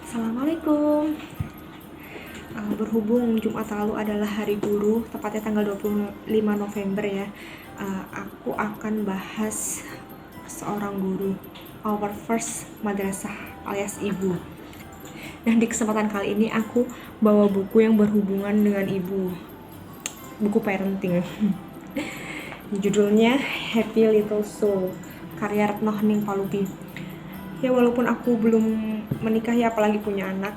Assalamualaikum. Berhubung Jumat lalu adalah Hari Guru, tepatnya tanggal 25 November ya, aku akan bahas seorang guru, our first madrasah alias ibu. Nah, di kesempatan kali ini aku bawa buku yang berhubungan dengan ibu, buku parenting. Judulnya Happy Little Soul, karya Retno Hening Palupi. Ya, walaupun aku belum menikah ya, apalagi punya anak,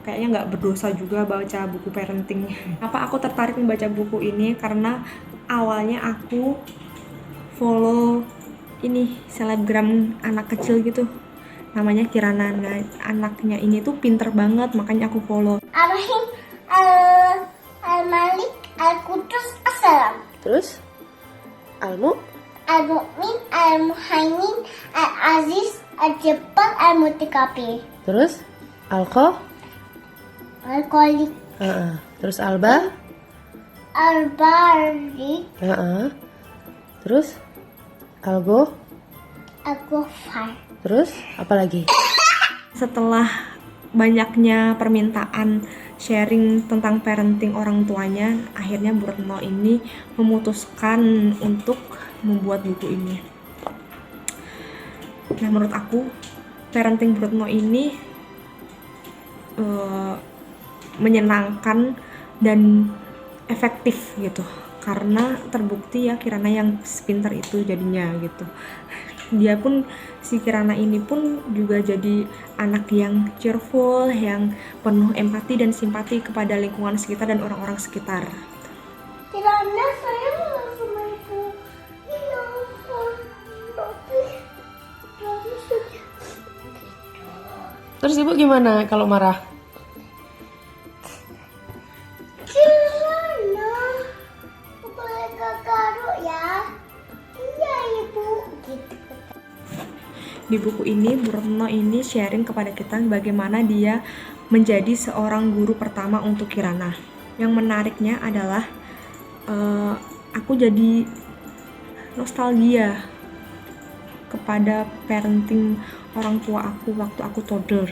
kayaknya nggak berdosa juga baca buku parenting. Apa aku tertarik membaca buku ini karena awalnya aku follow ini selebgram anak kecil gitu, namanya Kirana. Nah, anaknya ini tuh pinter banget, makanya aku follow. Ar-Rahim, Al-Malik, Al-Qudus, Assalam. Terus Almu, Al-Mu'min, Al-Muhaimin, Al-Aziz, Al-Jabbar, Al-Mutakabir. terus Alko, Al-Khaliq, terus Alba, Al-Barik, terus Algo, Al-Ghafar. terus apa lagi? Setelah banyaknya permintaan sharing tentang parenting orang tuanya, akhirnya Bu Retno ini memutuskan untuk membuat buku ini. Nah, menurut aku parenting Bu Retno ini menyenangkan dan efektif gitu, karena terbukti ya Kirana yang sepintar itu jadinya gitu. Dia pun, si Kirana ini pun juga jadi anak yang cheerful, yang penuh empati dan simpati kepada lingkungan sekitar dan orang-orang sekitar. Kirana saya sama itu. Iya, tapi sudah. Terus ibu gimana kalau marah? Kirana, boleh karo ya? Iya ibu, gitu. Di buku ini Bu Retno ini sharing kepada kita bagaimana dia menjadi seorang guru pertama untuk Kirana. Yang menariknya adalah aku jadi nostalgia kepada parenting orang tua aku waktu aku toddler.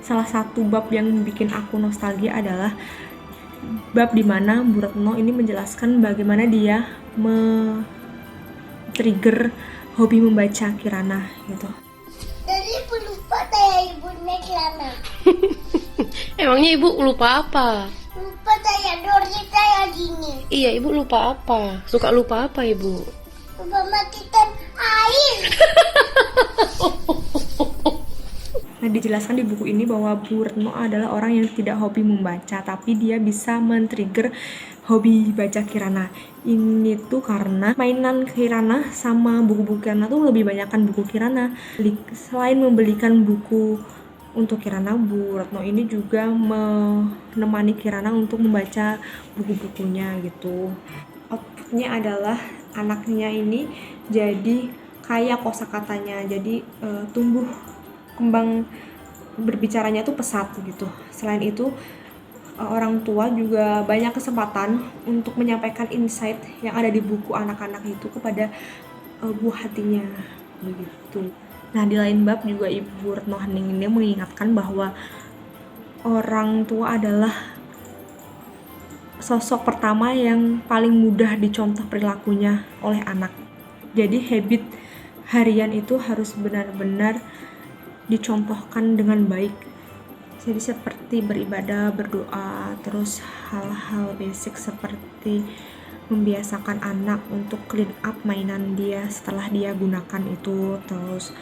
Salah satu bab yang bikin aku nostalgia adalah bab dimana Bu Retno ini menjelaskan bagaimana dia trigger hobi membaca Kirana gitu. Tadi ibu lupa saya ibunya Kirana. Emangnya ibu lupa apa? Lupa saya Dori saya gini. Iya, ibu lupa apa? Suka lupa apa ibu? Lupa matikan air. Nah, dijelaskan di buku ini bahwa Bu Retno adalah orang yang tidak hobi membaca, tapi dia bisa men-trigger hobi baca Kirana. Ini tuh karena mainan Kirana sama buku-buku Kirana tuh lebih banyakkan buku Kirana. Selain membelikan buku untuk Kirana, Bu Retno ini juga menemani Kirana untuk membaca buku-bukunya gitu. Outputnya adalah anaknya ini jadi kaya kosakatanya, jadi tumbuh kembang berbicaranya tuh pesat gitu. Selain itu, orang tua juga banyak kesempatan untuk menyampaikan insight yang ada di buku anak-anak itu kepada buah hatinya begitu. Nah, di lain bab juga Ibu Retno Hening ini mengingatkan bahwa orang tua adalah sosok pertama yang paling mudah dicontoh perilakunya oleh anak. Jadi habit harian itu harus benar-benar dicontohkan dengan baik. Jadi seperti beribadah, berdoa, terus hal-hal basic seperti membiasakan anak untuk clean up mainan dia setelah dia gunakan itu, terus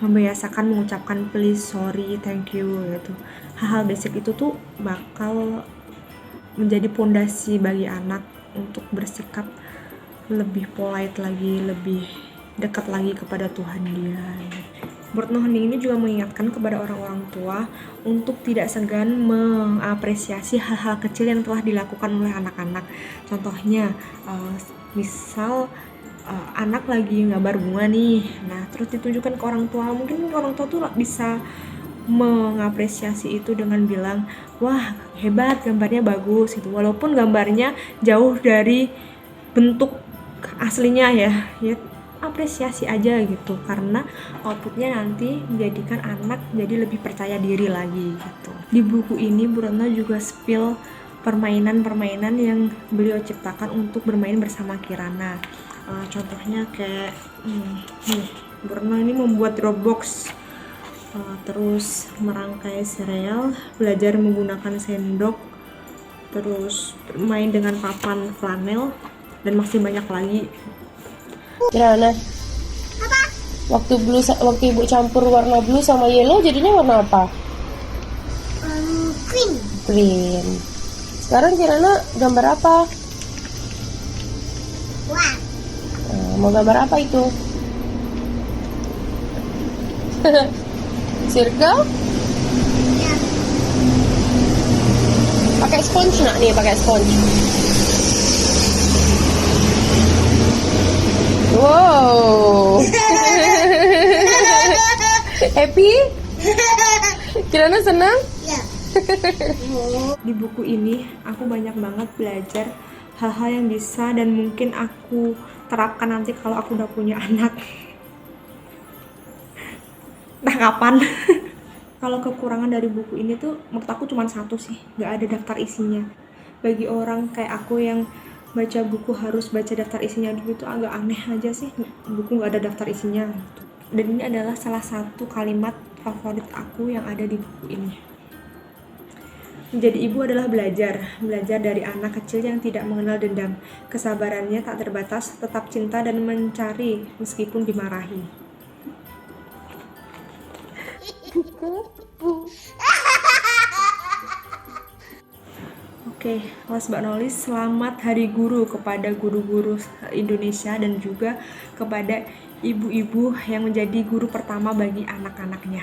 membiasakan mengucapkan please, sorry, thank you gitu. Hal-hal basic itu tuh bakal menjadi pondasi bagi anak untuk bersikap lebih polite lagi, lebih dekat lagi kepada Tuhan dia. Bu Retno Hening ini juga mengingatkan kepada orang-orang tua untuk tidak segan mengapresiasi hal-hal kecil yang telah dilakukan oleh anak-anak. Contohnya, misal anak lagi gambar bunga nih, nah terus ditunjukkan ke orang tua, mungkin orang tua tuh bisa mengapresiasi itu dengan bilang, wah hebat, gambarnya bagus gitu, walaupun gambarnya jauh dari bentuk aslinya ya apresiasi aja gitu, karena outputnya nanti menjadikan anak jadi lebih percaya diri lagi gitu. Di buku ini Bu Retno juga spill permainan-permainan yang beliau ciptakan untuk bermain bersama Kirana. Contohnya kayak nih, Bu Retno ini membuat Roblox, terus merangkai sereal, belajar menggunakan sendok, terus main dengan papan flanel, dan masih banyak lagi. Kirana, waktu ibu campur warna blue sama yellow jadinya warna apa? Green. Green. Sekarang Kirana gambar apa? Wah. Mau gambar apa itu? Circle? Ya. Pakai sponge nak nih, pakai sponge. Wow. Happy? Kirana senang? Ya. Di buku ini aku banyak banget belajar hal-hal yang bisa dan mungkin aku terapkan nanti kalau aku udah punya anak. Nah kapan? Kalau kekurangan dari buku ini tuh menurut aku cuma satu sih, nggak ada daftar isinya. Bagi orang kayak aku yang baca buku harus baca daftar isinya dulu, itu agak aneh aja sih, buku nggak ada daftar isinya gitu. Dan ini adalah salah satu kalimat favorit aku yang ada di buku ini. Menjadi ibu adalah belajar dari anak kecil yang tidak mengenal dendam. Kesabarannya tak terbatas, tetap cinta dan mencari meskipun dimarahi. Oke, last but not least, selamat Hari Guru kepada guru-guru Indonesia dan juga kepada ibu-ibu yang menjadi guru pertama bagi anak-anaknya.